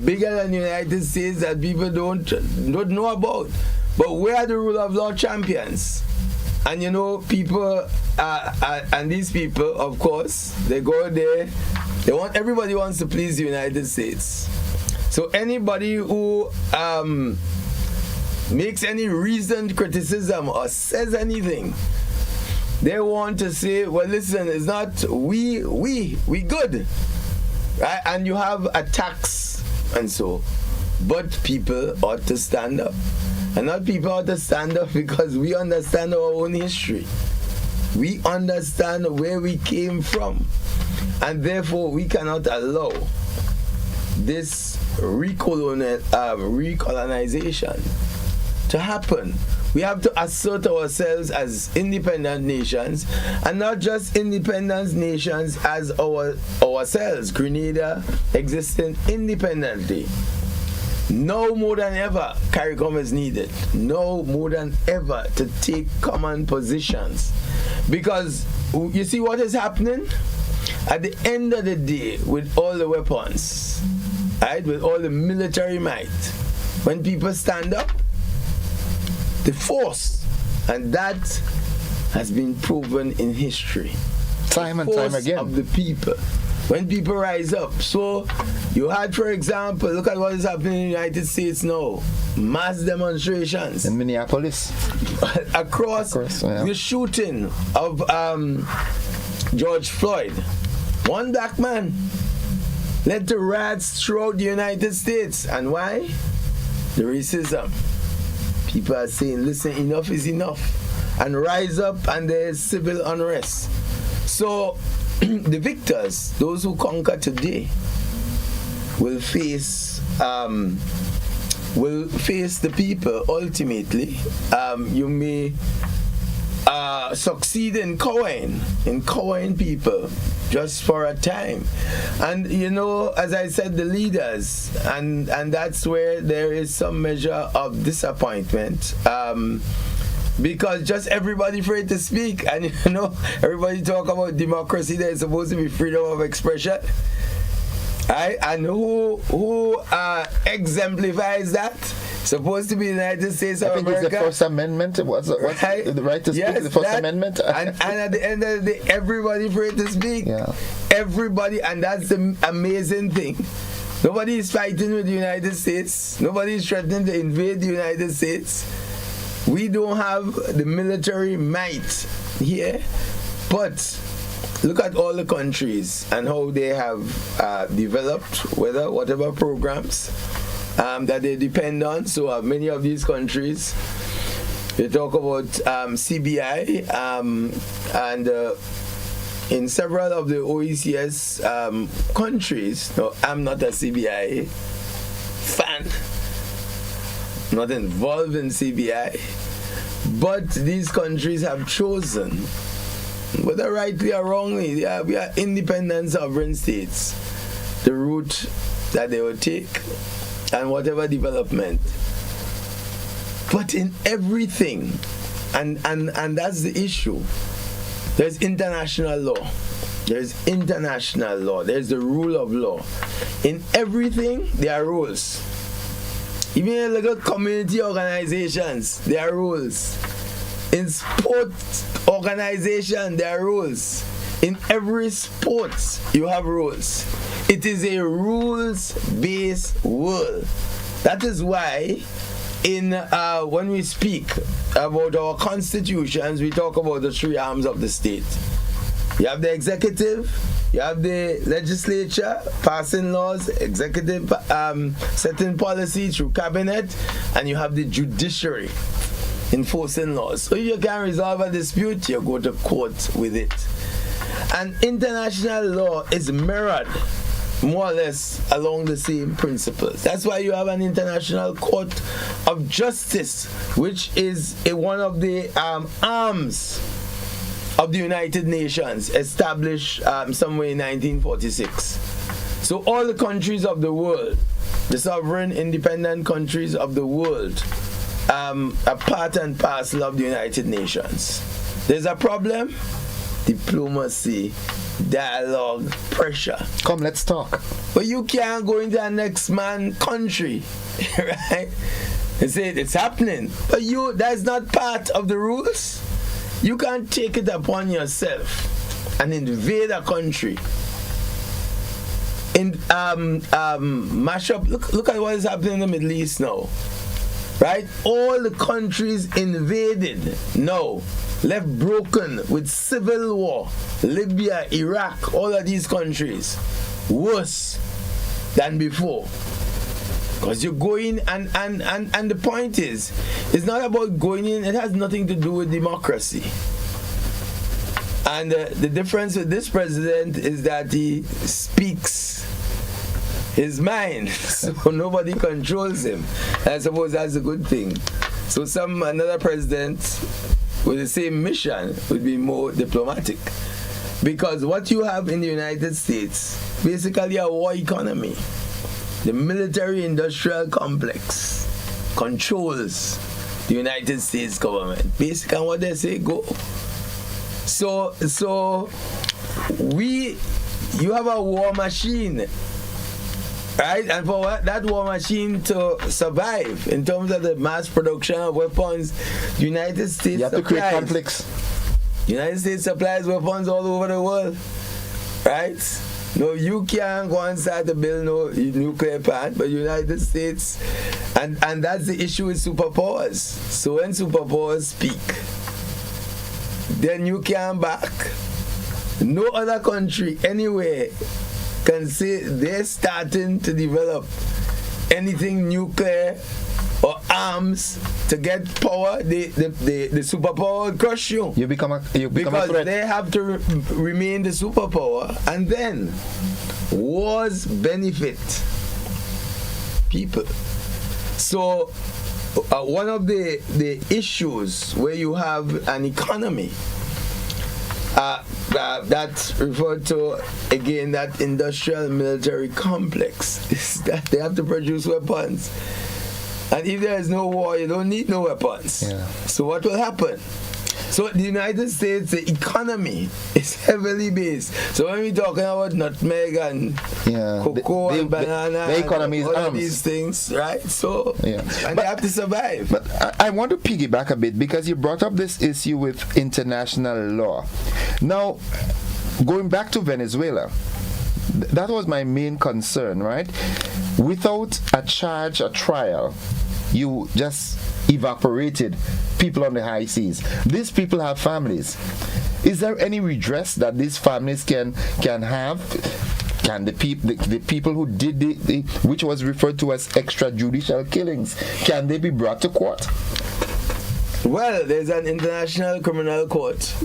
bigger than the United States that people don't know about. But we are the rule of law champions. And you know, people, and these people, of course, they go there, everybody wants to please the United States. So anybody who makes any reasoned criticism or says anything, they want to say, well, listen, it's not we good, right? And you have attacks and so, but people ought to stand up. And not people ought to stand up because we understand our own history. We understand where we came from. And therefore, we cannot allow this recolonization to happen. We have to assert ourselves as independent nations, and not just independent nations as ourselves. Grenada existing independently. No more than ever, CARICOM is needed. No more than ever to take common positions. Because you see what is happening? At the end of the day, with all the weapons, right, with all the military might, when people stand up, the force, and that has been proven in history. Time and time again. Of the people. When people rise up. So you had, for example, look at what is happening in the United States now. Mass demonstrations. In Minneapolis. across the shooting of George Floyd. One black man led to riots throughout the United States. And why? The racism. People are saying, listen, enough is enough. And rise up, and there is civil unrest. So the victors, those who conquer today, will face the people ultimately. You may succeed in cowing people just for a time. And you know, as I said, the leaders, and that's where there is some measure of disappointment. Because just everybody afraid to speak, and you know, everybody talk about democracy. There's supposed to be freedom of expression, right? And who exemplifies that? Supposed to be the United States of America. I think it's the First Amendment. What's right? The right to speak? Yes, the First Amendment. and at the end of the day, everybody afraid to speak. Yeah. Everybody, and that's the amazing thing. Nobody is fighting with the United States. Nobody is threatening to invade the United States. We don't have the military might here, but look at all the countries and how they have developed, whatever programs that they depend on. So many of these countries, they talk about CBI, and in several of the OECS countries. No, I'm not a CBI fan. Not involved in CBI, but these countries have chosen, whether rightly or wrongly, we are independent sovereign states, the route that they will take and whatever development. But in everything, and that's the issue, there's international law. There's international law. There's the rule of law. In everything, there are rules. Even in little community organizations, there are rules. In sports organization, there are rules. In every sport, you have rules. It is a rules-based world. That is why when we speak about our constitutions, we talk about the three arms of the state. You have the executive, you have the legislature passing laws, executive setting policy through cabinet, and you have the judiciary enforcing laws. So if you can resolve a dispute, you go to court with it. And international law is mirrored more or less along the same principles. That's why you have an International Court of Justice, which is one of the arms of the United Nations, established somewhere in 1946. So all the countries of the world, the sovereign independent countries of the world, are part and parcel of the United Nations. There's a problem, diplomacy, dialogue, pressure. Come, let's talk. But you can't go into a next man country, right? And say it's happening. But that's not part of the rules. You can't take it upon yourself and invade a country. Mash up. Look at what is happening in the Middle East now, right? All the countries invaded now, left broken with civil war. Libya, Iraq, all of these countries, worse than before. Because you're going and the point is, it's not about going in. It has nothing to do with democracy. And the difference with this president is that he speaks his mind, so nobody controls him. And I suppose that's a good thing. So another president with the same mission would be more diplomatic. Because what you have in the United States, basically a war economy. The military-industrial complex controls the United States government. Basically, on what they say, go. So you have a war machine, right? And for that war machine to survive in terms of the mass production of weapons, the United States you have to create conflicts. The United States supplies weapons all over the world, right? No, you can't go and start to build no nuclear plant, but United States, and that's the issue with superpowers. So when superpowers speak, then you can't back. No other country anywhere can say they're starting to develop anything nuclear or arms to get power. The superpower will crush you. You become a threat. Because they have to remain the superpower, and then wars benefit people. So one of the issues where you have an economy that referred to, again, that industrial military complex, is that they have to produce weapons. And if there is no war, you don't need no weapons. Yeah. So what will happen? So the United States, the economy is heavily based. So when we're talking about nutmeg and cocoa and banana, the economy and is all arms. of these things, right? So and they have to survive. But I want to piggyback a bit because you brought up this issue with international law. Now, going back to Venezuela, that was my main concern, right? Without a charge, a trial, you just evaporated people on the high seas. These people have families. Is there any redress that these families can have? Can the people who did which was referred to as extrajudicial killings, can they be brought to court? Well, there's an international criminal court,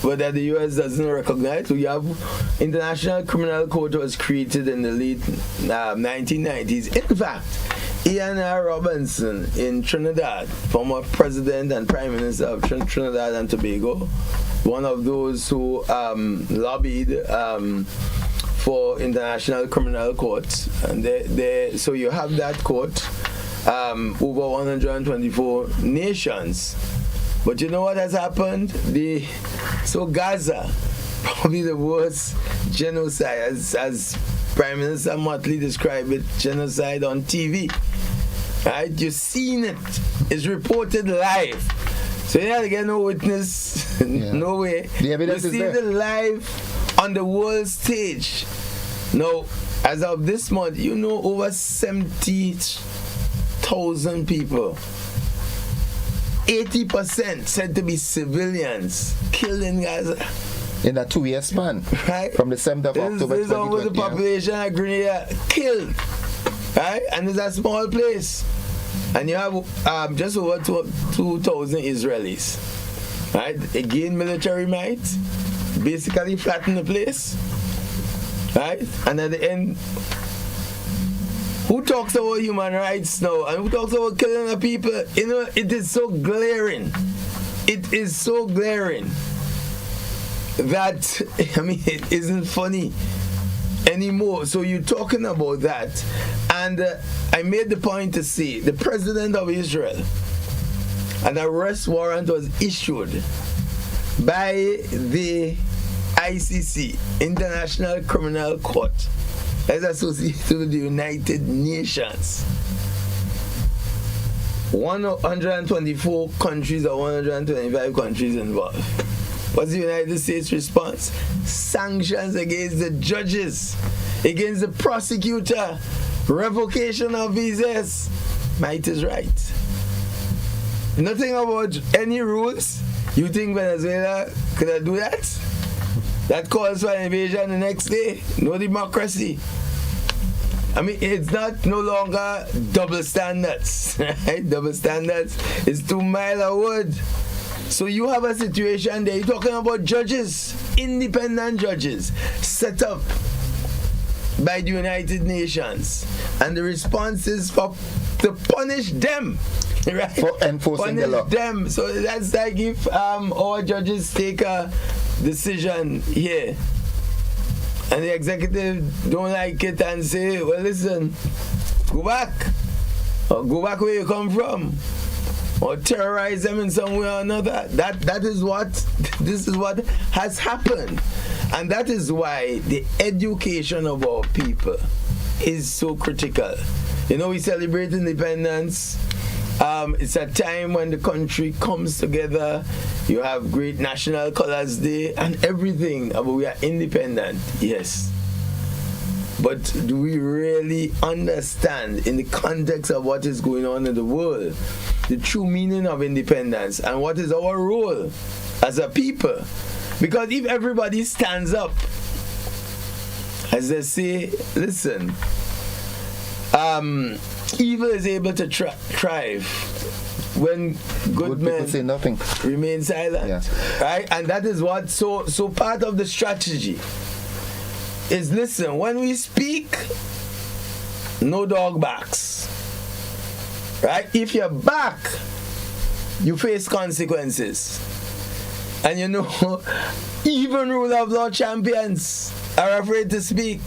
but that the U.S. doesn't recognize. We have International Criminal Court was created in the late 1990s. In fact, Ian R. Robinson in Trinidad, former president and prime minister of Trinidad and Tobago, one of those who lobbied for International Criminal Court. And so you have that court, over 124 nations. But you know what has happened? So Gaza, probably the worst genocide, as Prime Minister Motley described it, genocide on TV. Right? You've seen it. It's reported live. So you have to get no witness, no way. The evidence you is see there. it live on the world stage. Now, as of this month, over 70,000 people, 80% said to be civilians, killed in Gaza. In a 2-year span, right? From the 7th of October This is almost the population of Grenada killed, right? And it's a small place. And you have just over 2,000 Israelis, right? Again, military might, basically flatten the place, right? And at the end, who talks about human rights now? And who talks about killing the people? It is so glaring. It is so glaring that, it isn't funny anymore. So you're talking about that. And I made the point to say, the president of Israel, an arrest warrant was issued by the ICC, International Criminal Court, is associated with the United Nations. 124 countries or 125 countries involved. What's the United States response? Sanctions against the judges, against the prosecutor, revocation of visas. Might is right. Nothing about any rules. You think Venezuela could do that? That calls for an invasion the next day. No democracy. I mean, it's not no longer double standards, right? Double standards is too mild a word. So you have a situation there, you're talking about judges, independent judges, set up by the United Nations. And the response is to punish them, right? For enforcing the law. Punish them. So that's like if our judges take a decision here, and the executive don't like it and say, well, listen, go back. Or go back where you come from. Or terrorize them in some way or another. This is what has happened. And that is why the education of our people is so critical. You know, we celebrate independence. It's a time when the country comes together. You have great National Colors Day and everything. But we are independent, yes. But do we really understand, in the context of what is going on in the world, the true meaning of independence and what is our role as a people? Because if everybody stands up, as they say, listen, evil is able to thrive when good men say nothing, remain silent. Yes. Right? And that is what, so part of the strategy is, listen, when we speak, no dog barks. Right? If you're back, you face consequences. And you know, even rule of law champions are afraid to speak.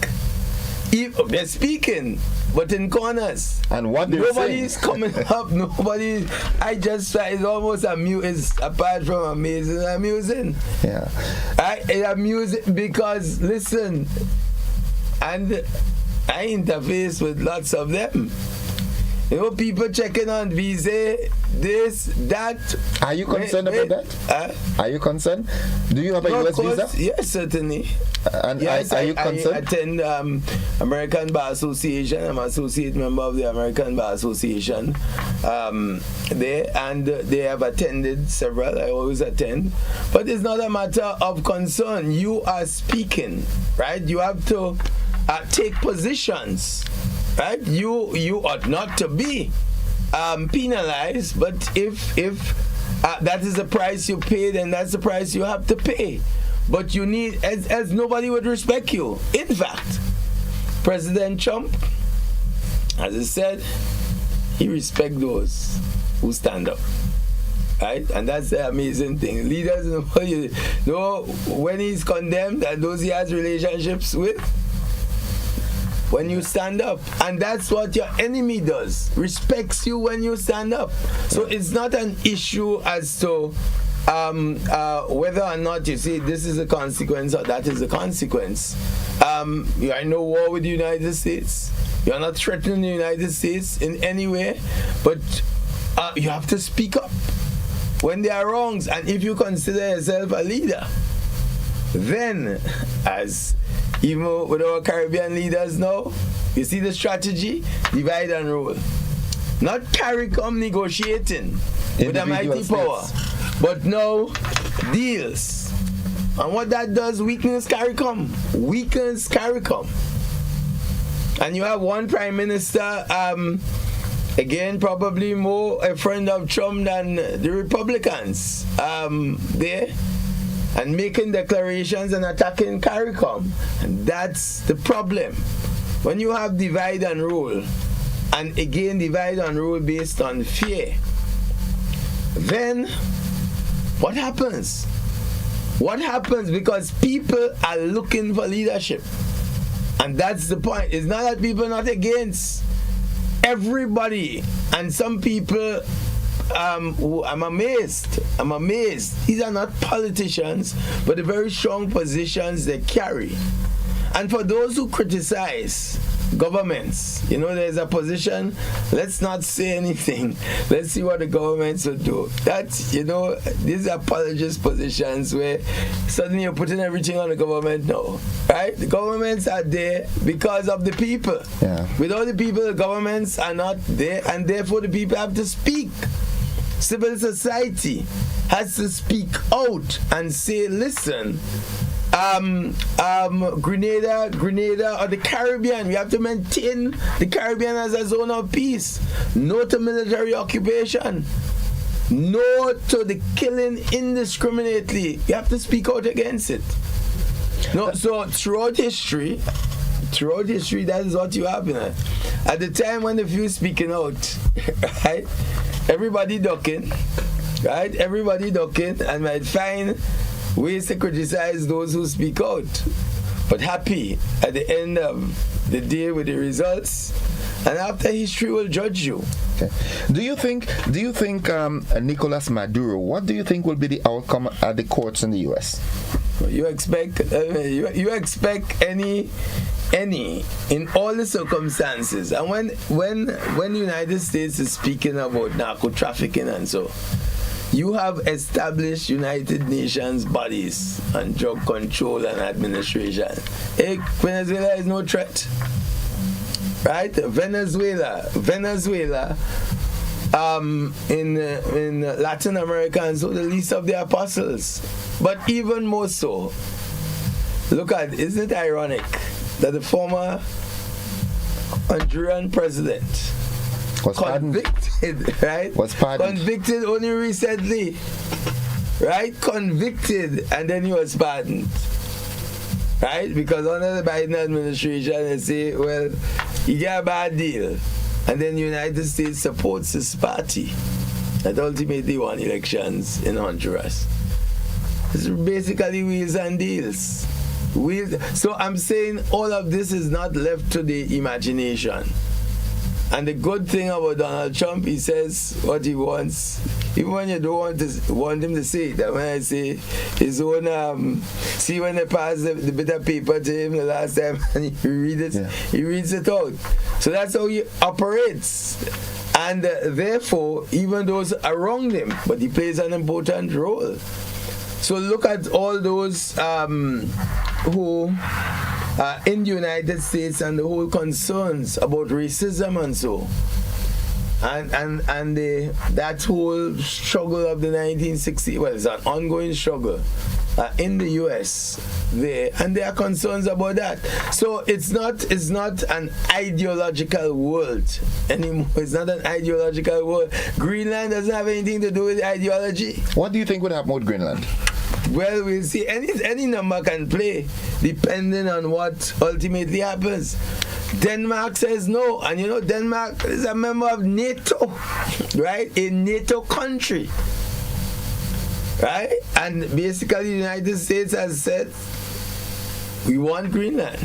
They're speaking, but in corners. And what they're nobody's saying. coming up. Nobody. It's almost it's apart from amazing, amusing. Yeah. It's amusing because, listen, and I interface with lots of them. You know, people checking on visa, this, that. Are you concerned about that? Are you concerned? Do you have a US visa? Yes, certainly. And yes, are you concerned? I attend American Bar Association. I'm an associate member of the American Bar Association there, and they have attended several. I always attend. But it's not a matter of concern. You are speaking, right? You have to take positions. Right, you ought not to be penalized, but if that is the price you pay, then that's the price you have to pay. But you need, as nobody would respect you. In fact, President Trump, as I said, he respects those who stand up. Right, and that's the amazing thing. Leaders know when he's condemned and those he has relationships with. When you stand up, and that's what your enemy does, respects you when you stand up. So it's not an issue as to whether or not you say this is a consequence or that is a consequence. You are in no war with the United States. You are not threatening the United States in any way, but you have to speak up when there are wrongs. And if you consider yourself a leader, then, as even with our Caribbean leaders now, you see the strategy? Divide and rule. Not CARICOM negotiating with a mighty power, but now deals. And what that does, weakens CARICOM. Weakens CARICOM. And you have one prime minister, again, probably more a friend of Trump than the Republicans there, and making declarations and attacking CARICOM. And that's the problem. When you have divide and rule, and again divide and rule based on fear, then what happens? What happens? Because people are looking for leadership. And that's the point. It's not that people are not against everybody. And some people I'm amazed. These are not politicians, but the very strong positions they carry. And for those who criticize governments, there's a position, let's not say anything. Let's see what the governments will do. That's, these are apologist positions where suddenly you're putting everything on the government. No, right? The governments are there because of the people. Yeah. Without the people, the governments are not there, and therefore the people have to speak. Civil society has to speak out and say, listen, Grenada or the Caribbean, we have to maintain the Caribbean as a zone of peace. No to military occupation. No to the killing indiscriminately. You have to speak out against it. No, so throughout history, that is what you have. At the time when the few speaking out, right? Everybody ducking, right? Everybody ducking and might find ways to criticize those who speak out, but happy at the end of the day with the results, and after history will judge you. Okay. Do you think Nicolas Maduro, what do you think will be the outcome at the courts in the US? You expect any in all the circumstances, and when the United States is speaking about narco trafficking and so, you have established United Nations bodies on drug control and administration. Hey, Venezuela is no threat, right? Venezuela, in Latin America, and so the least of the apostles. But even more so, isn't it ironic that the former Honduran president was convicted, right? Was pardoned. Convicted only recently, right? Convicted, and then he was pardoned, right? Because under the Biden administration, they say, well, he got a bad deal, and then the United States supports his party that ultimately won elections in Honduras. It's basically wheels and deals. So I'm saying all of this is not left to the imagination. And the good thing about Donald Trump, he says what he wants, even when you don't want him to say it. That when I say his own, see when they pass the bit of paper to him the last time and he reads it, yeah. He reads it out. So that's how he operates. And therefore, even those around him, but he plays an important role. So look at all those who in the United States and the whole concerns about racism and so, and that whole struggle of the 1960s. Well, it's an ongoing struggle in the U.S. there, and there are concerns about that. So it's not an ideological world anymore. It's not an ideological world. Greenland doesn't have anything to do with ideology. What do you think would happen with Greenland? Well, we'll see. Any number can play, depending on what ultimately happens. Denmark says no, and Denmark is a member of NATO, right? A NATO country, right? And basically, the United States has said we want Greenland.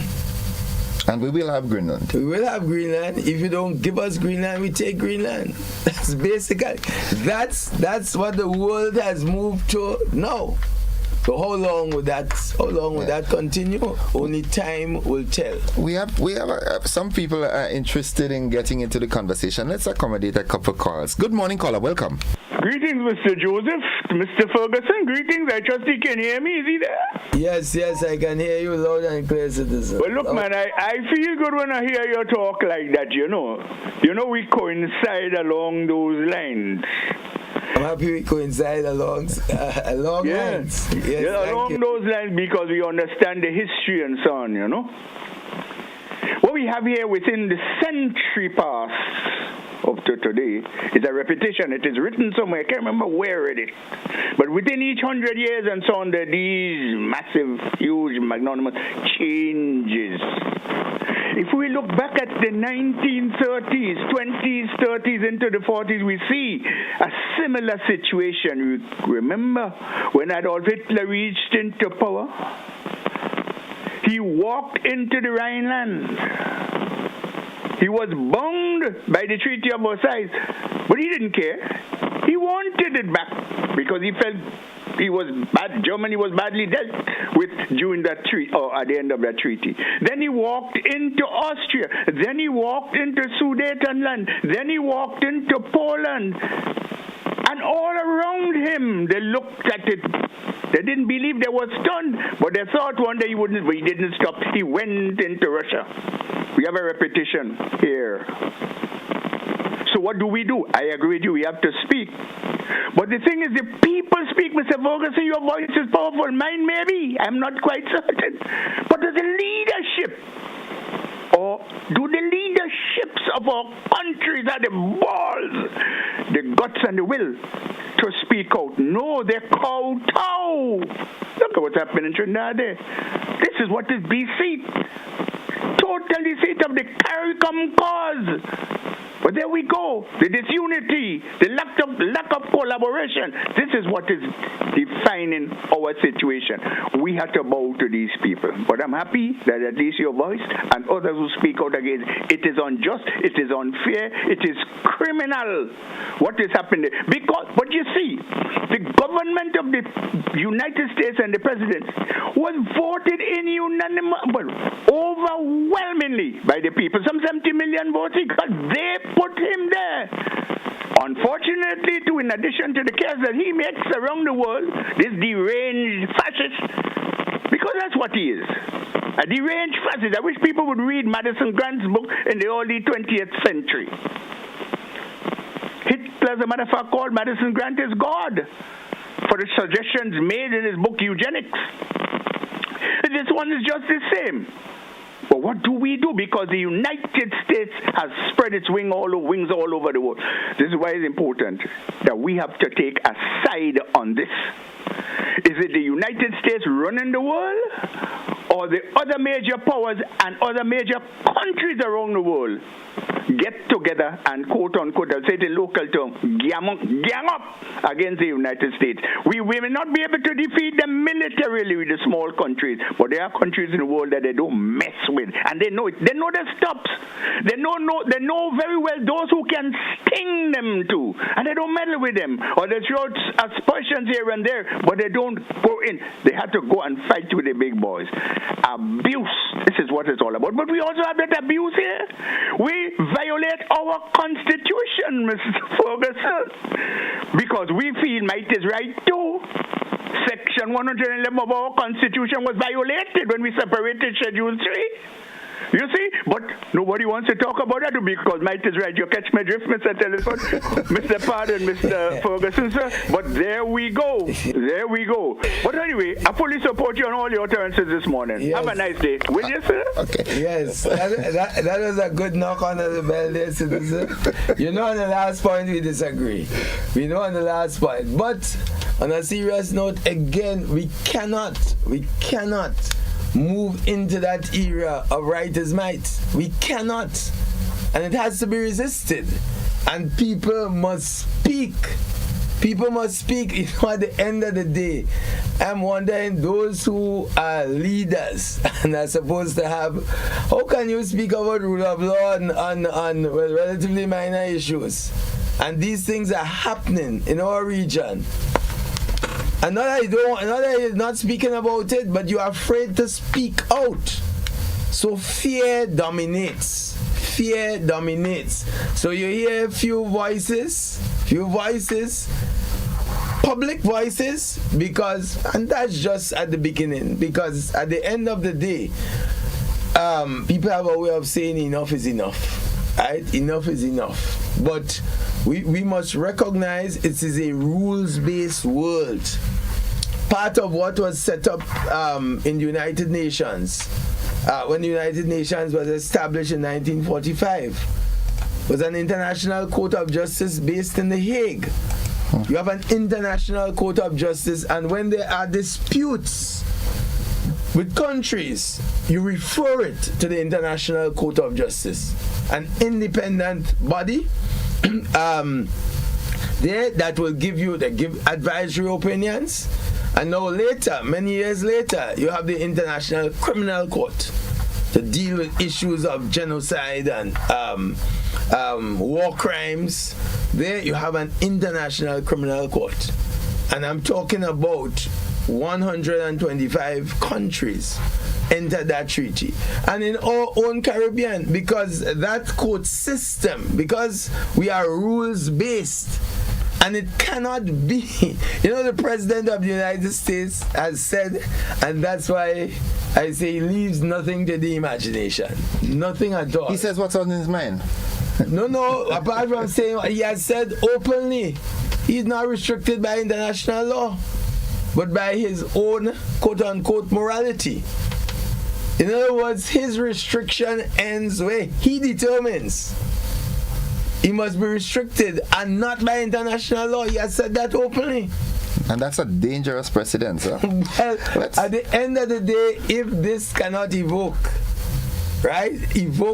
And we will have Greenland. We will have Greenland. If you don't give us Greenland, we take Greenland. That's basically that's what the world has moved to now. So how long would that continue? Only time will tell. We have some people are interested in getting into the conversation. Let's accommodate a couple of calls. Good morning, caller. Welcome. Greetings, Mr. Joseph, Mr. Ferguson. Greetings. I trust you can hear me. Is he there? Yes, I can hear you loud and clear, citizen. Well, look, man, I feel good when I hear you talk like that. We coincide along those lines. I'm happy we coincide along lines. Yes, along those lines, because we understand the history and so on, What we have here within the century past up to today is a repetition. It is written somewhere. I can't remember where it is. But within each 100 years and so on, there are these massive, huge, magnanimous changes. If we look back at the 1930s, 20s, 30s, into the 40s, we see a similar situation. Remember when Adolf Hitler reached into power? He walked into the Rhineland. He was bound by the Treaty of Versailles, but he didn't care. He wanted it back because he felt Germany was badly dealt with during that treaty, or at the end of that treaty. Then he walked into Austria. Then he walked into Sudetenland. Then he walked into Poland. And all around him, they looked at it. They didn't believe they were stunned, but they thought one day he wouldn't. But he didn't stop. He went into Russia. We have a repetition here. So what do? I agree with you. We have to speak. But the thing is, the people speak. Mr. Ferguson, your voice is powerful. Mine maybe. I'm not quite certain. But does the leadership, or do the leaderships of our countries have the balls, the guts and the will to speak out? No, they kowtow. Look at what's happening in Trinidad. This is what is BC. Total deceit of the CARICOM cause. But there we go. The disunity, the lack of collaboration. This is what is defining our situation. We have to bow to these people. But I'm happy that at least your voice and others who speak out against it is unjust, it is unfair, it is criminal what is happening. But you see, the government of the United States and the president was voted in overwhelmingly by the people. Some 70 million votes because they put him there. Unfortunately, too, in addition to the chaos that he makes around the world, this deranged fascist, because that's what he is, a deranged fascist. I wish people would read Madison Grant's book in the early 20th century. Hitler, as a matter of fact, called Madison Grant his God for the suggestions made in his book Eugenics. This one is just the same. But what do we do? Because the United States has spread its wings all over the world. This is why it's important that we have to take a side on this. Is it the United States running the world, or the other major powers and other major countries around the world get together and, quote unquote, I'll say it in local term, gang up against the United States? We may not be able to defeat them militarily with the small countries, but there are countries in the world that they don't mess with, and they know it. They know the stops. They know very well those who can sting them too, and they don't meddle with them, or they throw aspersions here and there, but they don't go in. They have to go and fight with the big boys. Abuse. This is what it's all about. But we also have that abuse here. We violate our constitution, Mr. Ferguson, because we feel might is right too. Section 111 of our constitution was violated when we separated Schedule 3. You see? But nobody wants to talk about that because might is right. You catch my drift, Mr. Telephone? Mr. Pardon, Mr. Ferguson, sir. But there we go. There we go. But anyway, I fully support you on all your utterances this morning. Yes. Have a nice day. Will you, sir? Okay. Yes. That was a good knock on the bell there, citizen. You know, on the last point, we disagree. We know on the last point. But on a serious note, again, we cannot move into that era of right is might. We cannot. And it has to be resisted. And people must speak. People must speak. You know, at the end of the day, I'm wondering, those who are leaders and are supposed to have, how can you speak about rule of law on relatively minor issues? And these things are happening in our region. And not that you're not speaking about it, but you are afraid to speak out. So fear dominates. Fear dominates. So you hear a few voices, public voices, and that's just at the beginning, because at the end of the day, people have a way of saying enough is enough. Right? Enough is enough. But we must recognize it is a rules-based world. Part of what was set up in the United Nations, when the United Nations was established in 1945, was an international court of justice based in The Hague. You have an international court of justice, and when there are disputes with countries, you refer it to the International Court of Justice, an independent body there that will give advisory opinions. And now later, many years later, you have the International Criminal Court to deal with issues of genocide and war crimes. There you have an international criminal court. And I'm talking about 125 countries entered that treaty. And in our own Caribbean, because that court system, because we are rules-based, and it cannot be. The President of the United States has said, and that's why I say he leaves nothing to the imagination. Nothing at all. He says what's on his mind. No, apart from saying he has said openly, he's not restricted by international law, but by his own quote-unquote morality. In other words, his restriction ends where he determines. He must be restricted and not by international law. He has said that openly. And that's a dangerous precedent, sir. Well, at the end of the day, if this cannot evoke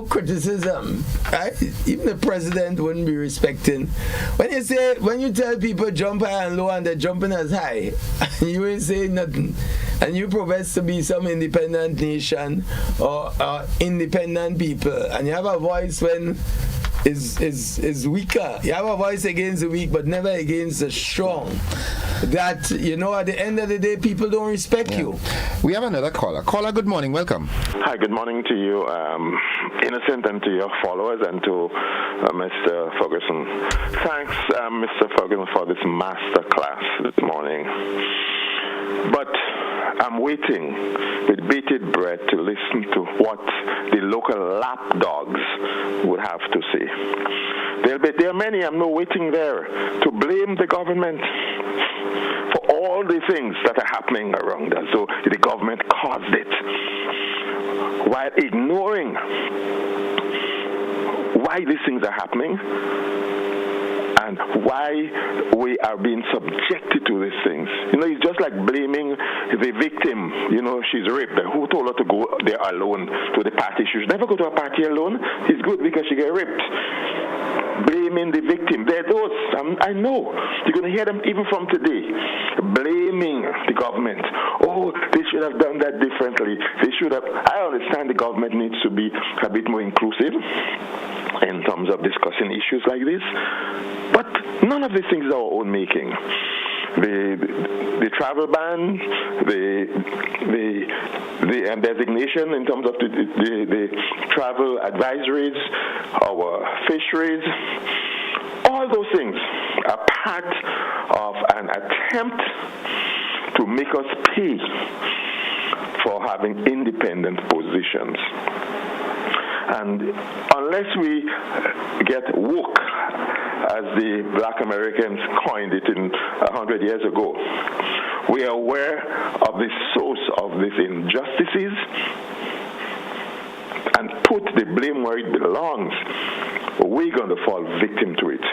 criticism, right? Even the president wouldn't be respecting. When you tell people jump high and low and they're jumping as high, and you ain't saying nothing, and you profess to be some independent nation or independent people, and you have a voice when is weaker. You have a voice against the weak, but never against the strong. That, at the end of the day, people don't respect you. We have another caller. Caller, good morning. Welcome. Hi, good morning to you, Innocent, and to your followers, and to Mr. Ferguson. Thanks, Mr. Ferguson, for this master class this morning. But I'm waiting with bated breath to listen to what the local lapdogs would have to say. There are many, I'm not waiting there, to blame the government for all the things that are happening around us. So the government caused it, while ignoring why these things are happening and why we are being subjected to these things. It's just like blaming the victim. She's raped. Who told her to go there alone to the party? She should never go to a party alone. It's good because she got raped. Blaming the victim. There are those, I know, you're going to hear them even from today, blaming the government. Oh, they should have done that differently. They should have. I understand the government needs to be a bit more inclusive in terms of discussing issues like this, but none of these things are our own making. The travel ban, the designation in terms of the travel advisories, our fisheries, all those things are part of an attempt to make us pay for having independent positions. And unless we get woke, as the black Americans coined it 100 years ago, we are aware of the source of these injustices and put the blame where it belongs, we're going to fall victim to it.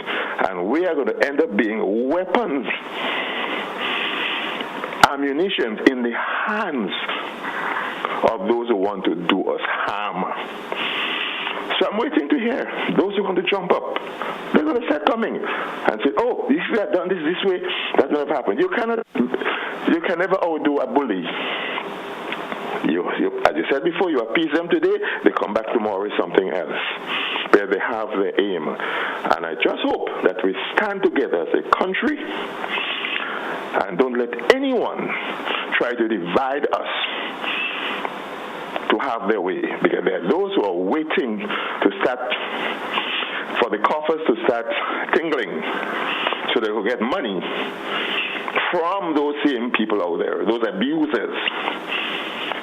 And we are going to end up being weapons, ammunition in the hands of those who want to do us harm. So I'm waiting to hear those who want to jump up. They're going to start coming and say, oh, if you had done this way, that would have happened. You can never outdo a bully. As you said before, you appease them today, they come back tomorrow with something else, where they have their aim. And I just hope that we stand together as a country and don't let anyone try to divide us to have their way, because there are those who are waiting to start, for the coffers to start tingling so they will get money from those same people out there, those abusers,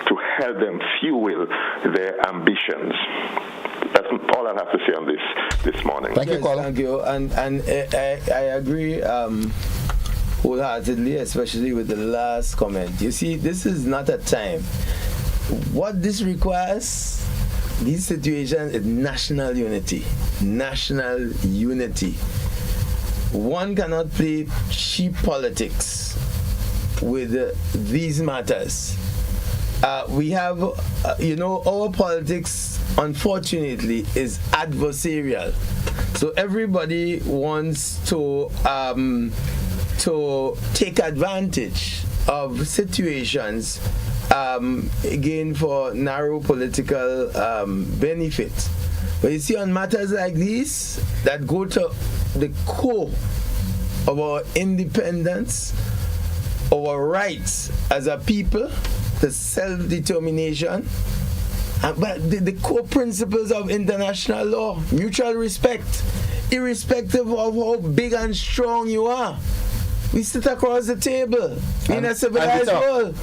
to help them fuel their ambitions. That's all I have to say on this morning. Thank you, caller. Thank you. And I agree wholeheartedly, especially with the last comment. You see, this is not a time. What this requires, these situations, is national unity. National unity. One cannot play cheap politics with these matters. We have, our politics, unfortunately, is adversarial. So everybody wants to take advantage of situations, again, for narrow political benefit. But you see, on matters like these that go to the core of our independence, our rights as a people, the self-determination, but the core principles of international law, mutual respect, irrespective of how big and strong you are. We sit across the table in a civilized world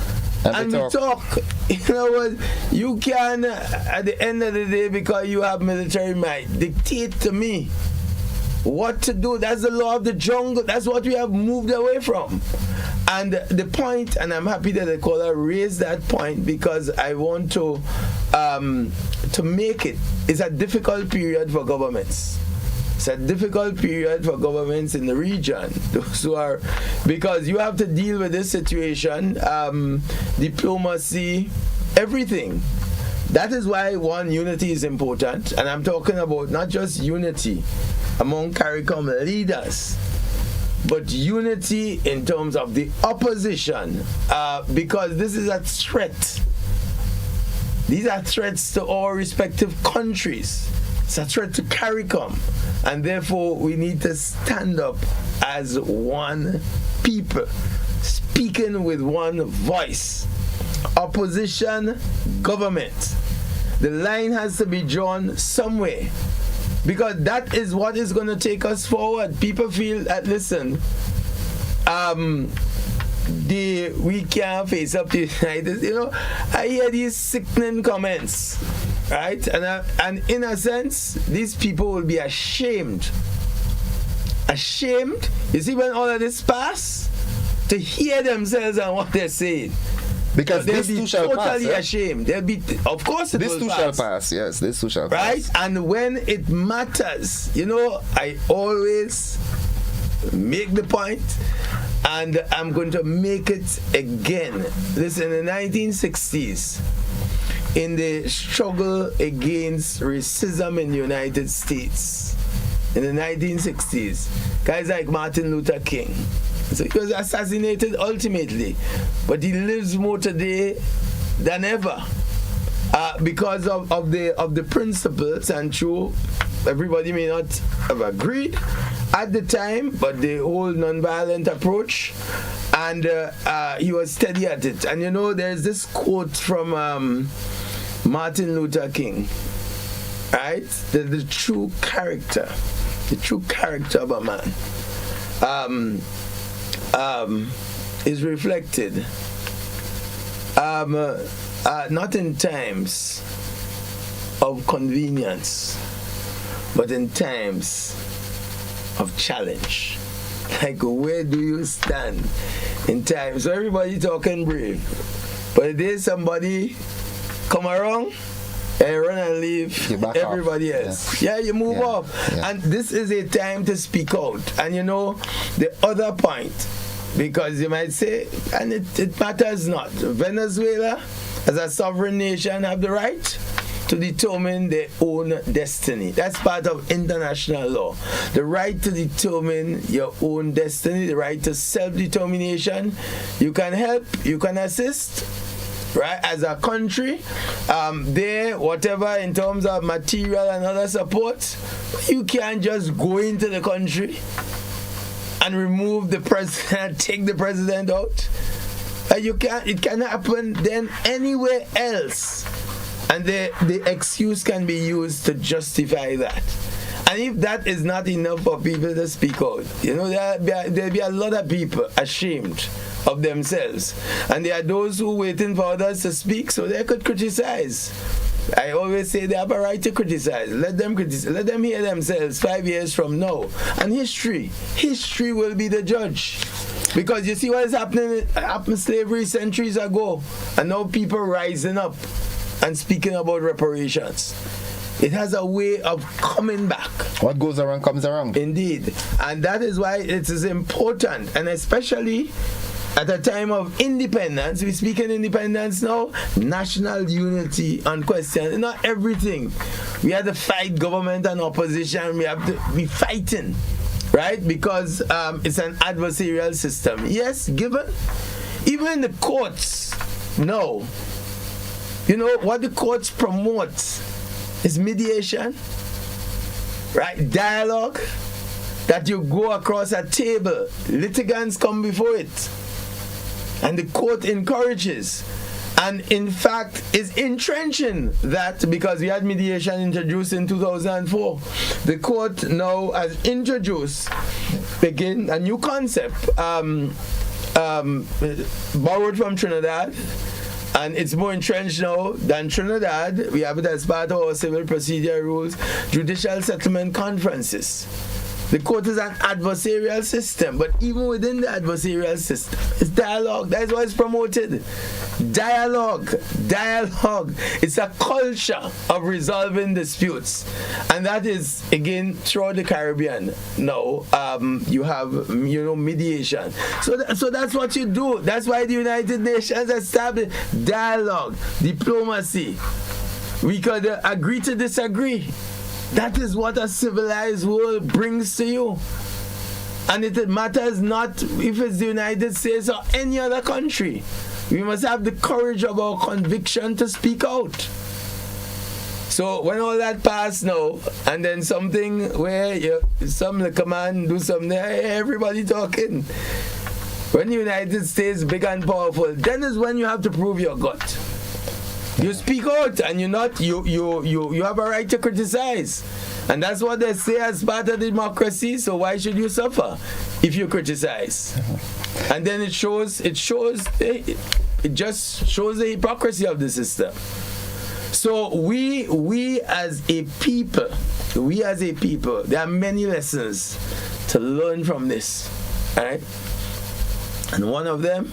and we talk. You know what? You can, at the end of the day, because you have military might, dictate to me what to do. That's the law of the jungle. That's what we have moved away from. And the point, and I'm happy that the caller raised that point, because I want to make it. It's a difficult period for governments. It's a difficult period for governments in the region. Those who are, because you have to deal with this situation, diplomacy, everything. That is why unity is important, and I'm talking about not just unity among CARICOM leaders, but unity in terms of the opposition, because this is a threat. These are threats to our respective countries. It's a threat to CARICOM, and therefore we need to stand up as one people, speaking with one voice. Opposition, government. The line has to be drawn somewhere, because that is what is going to take us forward. People feel that, listen, we can't face up to the United States. You know, I hear these sickening comments, right? And in a sense, these people will be ashamed. Ashamed. You see, when all of this pass, to hear themselves and what they're saying. Because they'll this be too shall totally pass. ashamed. They'll be, of course, it this will too shall pass. Yes, this too shall pass. Right? And when it matters, you know, I always make the point, and I'm going to make it again. Listen, in the 1960s, in the struggle against racism in the United States, in the 1960s, guys like Martin Luther King. So he was assassinated ultimately, but he lives more today than ever because of the principles, and true, everybody may not have agreed at the time, but the whole nonviolent approach, and he was steady at it. And you know, there's this quote from Martin Luther King, right? The true character of a man is reflected not in times of convenience, but in times of challenge. Like, where do you stand in time? So everybody talking brave, but if there's somebody come around and run and leave everybody else. Yeah, you move off. Yeah. And this is a time to speak out. And you know, the other point, because you might say, and it matters not, Venezuela as a sovereign nation have the right to determine their own destiny. That's part of international law. The right to determine your own destiny, the right to self-determination. You can help, you can assist, right, as a country, there, whatever in terms of material and other support. You can't just go into the country and remove the president, take the president out. You can't. It can happen then anywhere else, and the excuse can be used to justify that. And if that is not enough for people to speak out, you know, there'll be a lot of people ashamed of themselves, and there are those who waiting for others to speak so they could criticize. I always say they have a right to criticize. Let them criticize. Let them hear themselves 5 years from now, and history will be the judge. Because you see what is happening, happened slavery centuries ago, and now people rising up and speaking about reparations. It has a way of coming back. What goes around comes around. Indeed. And that is why it is important, and especially at a time of independence, we speak in independence now, national unity on question. Not everything. We have to fight government and opposition. We have to be fighting, right? Because it's an adversarial system. Yes, given. Even in the courts, no. You know, what the courts promote is mediation, right? Dialogue, that you go across a table, litigants come before it, and the court encourages, and in fact is entrenching that, because we had mediation introduced in 2004. The court now has introduced again a new concept, borrowed from Trinidad, and it's more entrenched now than Trinidad. We have it as part of our civil procedure rules, judicial settlement conferences. The court is an adversarial system, but even within the adversarial system, it's dialogue. That's why it's promoted. Dialogue. It's a culture of resolving disputes, and that is again throughout the Caribbean. Now you have mediation. So that's what you do. That's why the United Nations established dialogue, diplomacy. We could agree to disagree. That is what a civilized world brings to you. And it matters not if it's the United States or any other country. We must have the courage of our conviction to speak out. So when all that passed now, and then something where some liquor man do something, everybody talking. When the United States big and powerful, then is when you have to prove your gut. You speak out, and you have a right to criticize, and that's what they say as part of democracy. So why should you suffer if you criticize? And then it just shows the hypocrisy of the system. So we as a people, there are many lessons to learn from this, all right? And one of them,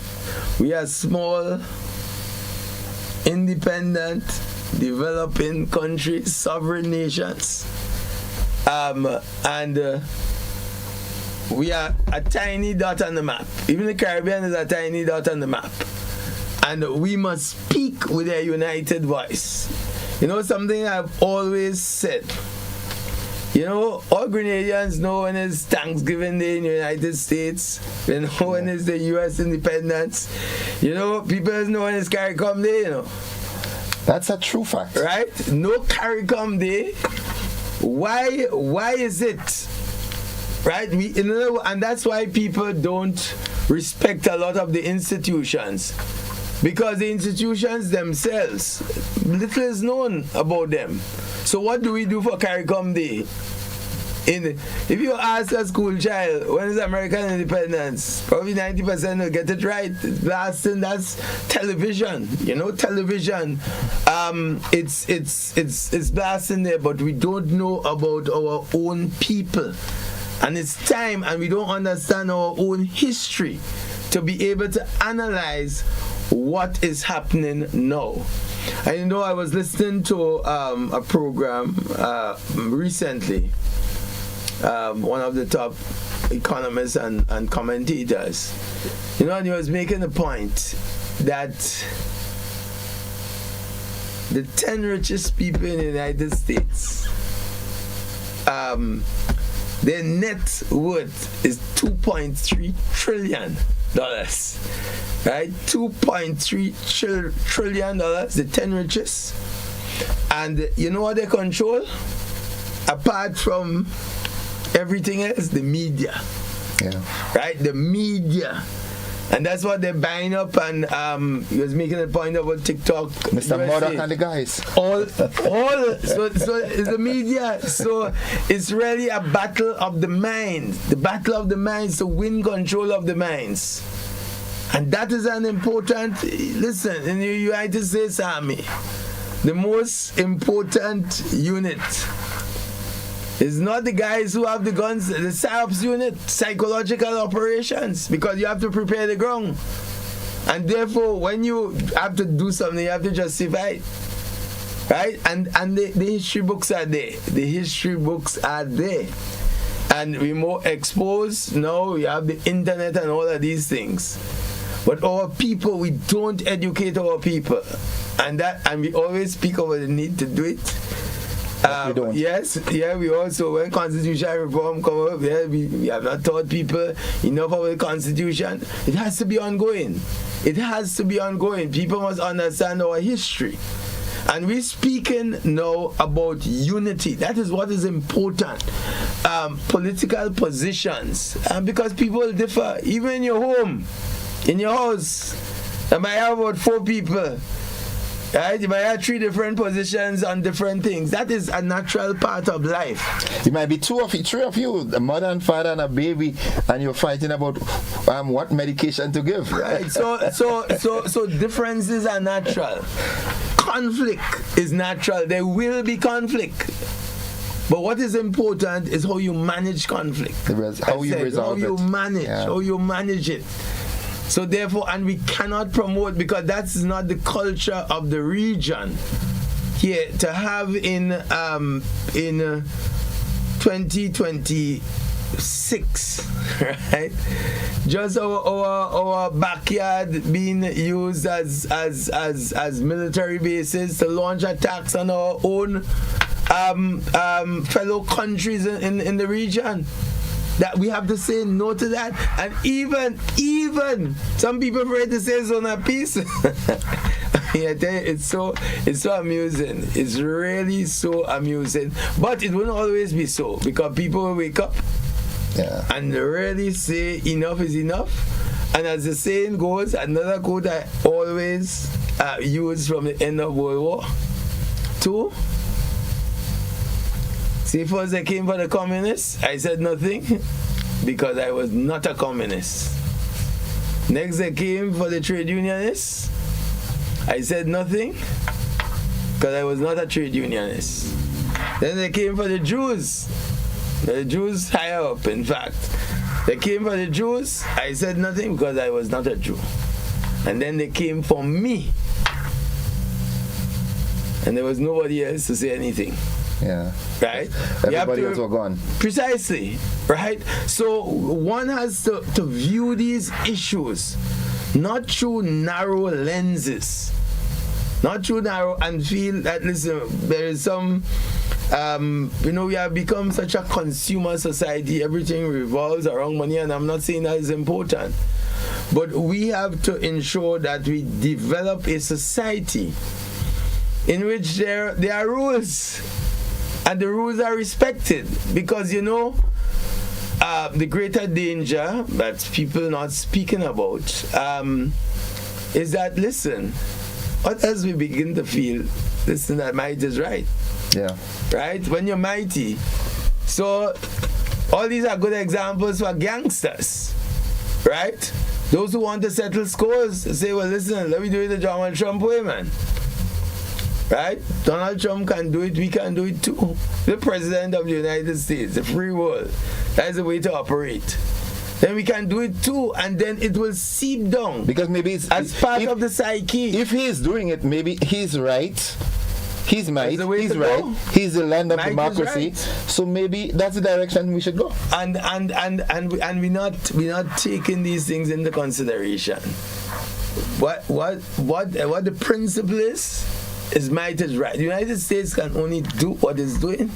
we are small, independent, developing countries, sovereign nations, and we are a tiny dot on the map. Even the Caribbean is a tiny dot on the map, and we must speak with a united voice. You know something I've always said, all Grenadians know when it's Thanksgiving Day in the United States. They know when it's the U.S. independence. People know when it's CARICOM Day, That's a true fact. Right? No CARICOM Day. Why is it? Right? And that's why people don't respect a lot of the institutions. Because the institutions themselves, little is known about them. So what do we do for CARICOM Day? If you ask a school child, when is American independence? Probably 90% will get it right. Blasting, that's television. Television. It's blasting there, but we don't know about our own people. And it's time, and we don't understand our own history to be able to analyze what is happening now. And I was listening to a program recently. One of the top economists and commentators, and he was making the point that the 10 richest people in the United States, their net worth is $2.3 trillion. Right? $2.3 trillion, the 10 richest. And you know what they control? Apart from everything else, the media. Yeah. Right? The media. And that's what they're buying up, and he was making a point about TikTok. Mr. Murdoch and the guys. So it's the media. So it's really a battle of the minds. The battle of the minds to win control of the minds. And that is an important, listen, in the United States Army, the most important unit is not the guys who have the guns, the PSYOPs unit, psychological operations, because you have to prepare the ground. And therefore, when you have to do something, you have to justify it. Right? And the history books are there. The history books are there. And we're more exposed. Now we have the internet and all of these things. But our people, we don't educate our people. And we always speak about the need to do it. Yes, we also, when constitutional reform come up, we have not taught people enough about the constitution. It has to be ongoing. People must understand our history. And we're speaking now about unity. That is what is important. Political positions. Because people differ. Even in your home, in your house, you might have about 4 people. Right? You might have 3 different positions on different things. That is a natural part of life. It might be 2 of you, 3 of you, a mother and father and a baby, and you're fighting about what medication to give. Right. So differences are natural. Conflict is natural. There will be conflict. But what is important is how you manage conflict. How you resolve it. How you manage it. So therefore, and we cannot promote, because that's not the culture of the region here, to have in 2026, right? Just our backyard being used as military bases to launch attacks on our own fellow countries in the region. That we have to say no to that. And even some people afraid to say zone of peace. I tell you, it's so amusing. It's really so amusing. But it won't always be so, because people will wake up and really say enough is enough. And as the saying goes, another quote I always use from the end of World War II. See, first I came for the communists, I said nothing because I was not a communist. Next I came for the trade unionists, I said nothing because I was not a trade unionist. Then they came for the Jews higher up, in fact. They came for the Jews, I said nothing because I was not a Jew. And then they came for me, and there was nobody else to say anything. Yeah. Right? Everybody else were gone. Precisely. Right? So one has to view these issues not through narrow lenses. Not through narrow, and feel that, listen, there is some, we have become such a consumer society. Everything revolves around money, and I'm not saying that is important. But we have to ensure that we develop a society in which there are rules. And the rules are respected, because the greater danger that people are not speaking about is that, listen, what else we begin to feel, listen, that might is right. Yeah. Right? When you're mighty. So all these are good examples for gangsters. Right? Those who want to settle scores say, well, listen, let me do it the Donald Trump way, man. Right? Donald Trump can do it, we can do it too. The President of the United States, the free world. That is the way to operate. Then we can do it too, and then it will seep down. Because maybe it's as part of the psyche. If he is doing it, maybe he's right. He's might. He's right. Go. He's the land of might democracy. Right. So maybe that's the direction we should go. And we're not taking these things into consideration. What the principle is might is right. The United States can only do what it's doing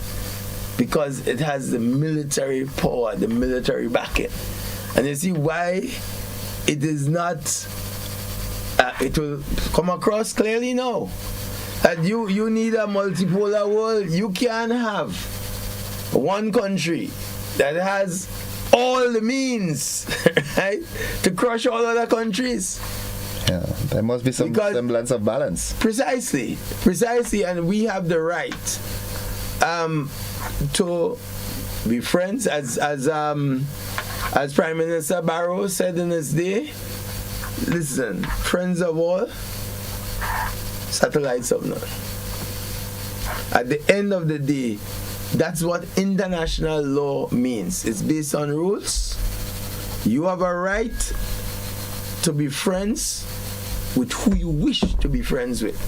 because it has the military power, the military backing. And you see why it is not, it will come across clearly now that you need a multipolar world. You can't have one country that has all the means, right, to crush all other countries. Yeah, there must be some semblance of balance. Precisely, and we have the right to be friends, as Prime Minister Barrow said in his day. Listen, friends of all, satellites of none. At the end of the day, that's what international law means. It's based on rules. You have a right to be friends with who you wish to be friends with.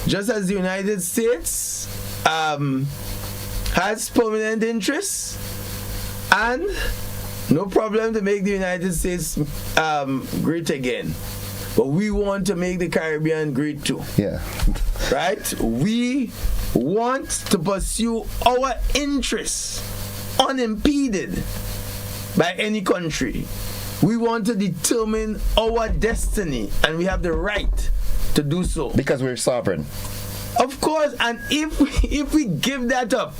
Just as the United States has permanent interests, and no problem to make the United States great again. But we want to make the Caribbean great too. Yeah. Right? We want to pursue our interests unimpeded by any country. We want to determine our destiny, and we have the right to do so. Because we're sovereign. Of course, and if we give that up,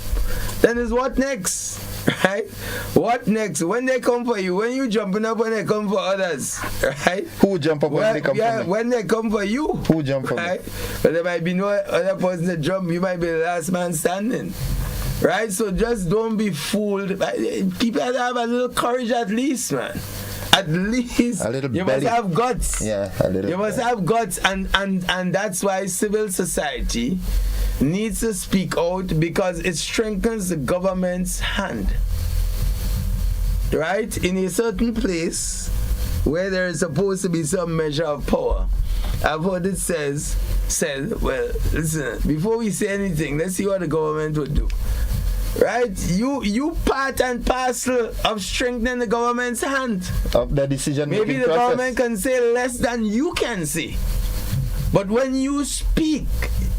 then is what next? Right? What next? When they come for you, when you jumping up when they come for others, right? Who jump up when they come for me? When they come for you. Who jump for right? me? But there might be no other person to jump, you might be the last man standing. Right? So just don't be fooled. People have to have a little courage at least, man. At least a little you belly. must have guts. Yeah, a little. You must have guts, and that's why civil society needs to speak out, because it strengthens the government's hand. Right? In a certain place where there is supposed to be some measure of power, I've heard it said, well, listen, before we say anything, let's see what the government would do. Right? You part and parcel of strengthening the government's hand. Of the decision making Maybe the process. government can say less than you can say. But when you speak,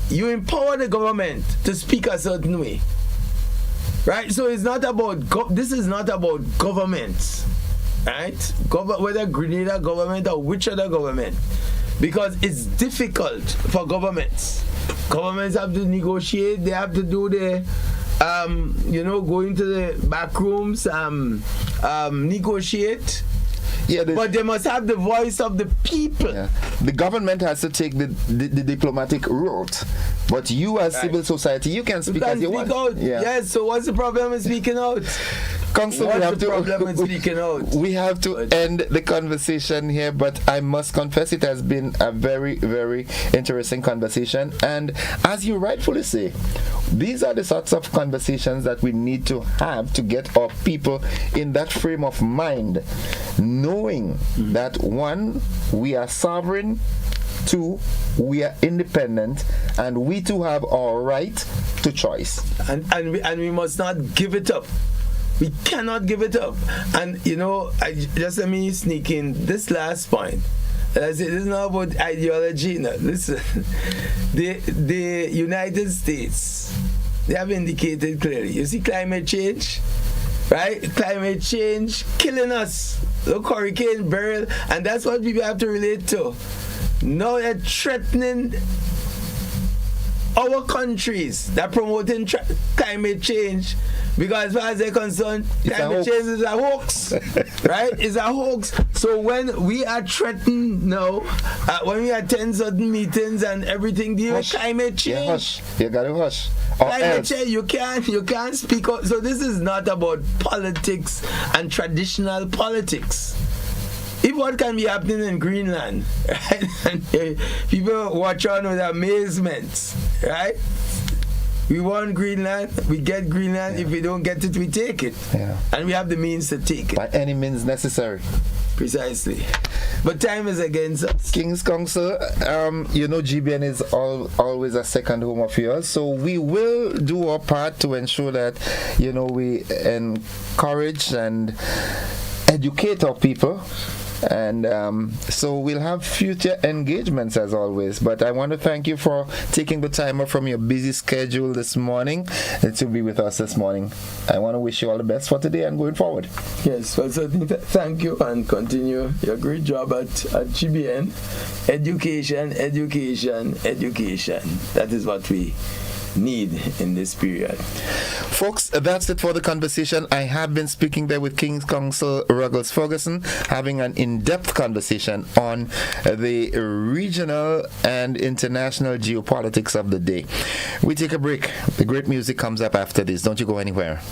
you empower the government to speak a certain way. Right? So it's not about, this is not about governments. Right? Whether Grenada government or which other government. Because it's difficult for governments. Governments have to negotiate, they have to do the go into the back rooms, negotiate. Yeah, but they must have the voice of the people. Yeah. The government has to take the diplomatic route, but you as civil society, you can speak as you want. Out. Yeah. Yes, so what's the problem with speaking out? Council, we have to end the conversation here, but I must confess it has been a very, very interesting conversation. And as you rightfully say, these are the sorts of conversations that we need to have to get our people in that frame of mind, knowing that one, we are sovereign, two, we are independent, and we too have our right to choice. And we must not give it up. We cannot give it up. And just let me sneak in this last point. I say this is not about ideology. No. Listen, the United States, they have indicated clearly. You see climate change, right? Climate change killing us. Look, Hurricane Beryl, and that's what people have to relate to. Now they're threatening our countries that are promoting climate change, because as far as they're concerned, climate change is a hoax. Right? It's a hoax. So when we are threatened now, when we attend certain meetings and everything dealing with climate change, yeah, hush. You gotta hush. Climate change, you can't speak out. So this is not about politics and traditional politics. If what can be happening in Greenland, right? And people watch on with amazement, right? We want Greenland, we get Greenland. Yeah. If we don't get it, we take it. Yeah. And we have the means to take it. By any means necessary. Precisely. But time is against us. King's Council, GBN is always a second home of yours. So we will do our part to ensure that, we encourage and educate our people. And so we'll have future engagements as always. But I want to thank you for taking the time off from your busy schedule this morning to be with us this morning. I want to wish you all the best for today and going forward. Yes, well, certainly thank you, and continue your great job at GBN. Education, education, education. That is what we need in this period. Folks, that's it for the conversation. I have been speaking there with King's Council Ruggles Ferguson, having an in-depth conversation on the regional and international geopolitics of the day. We take a break. The great music comes up after this. Don't you go anywhere.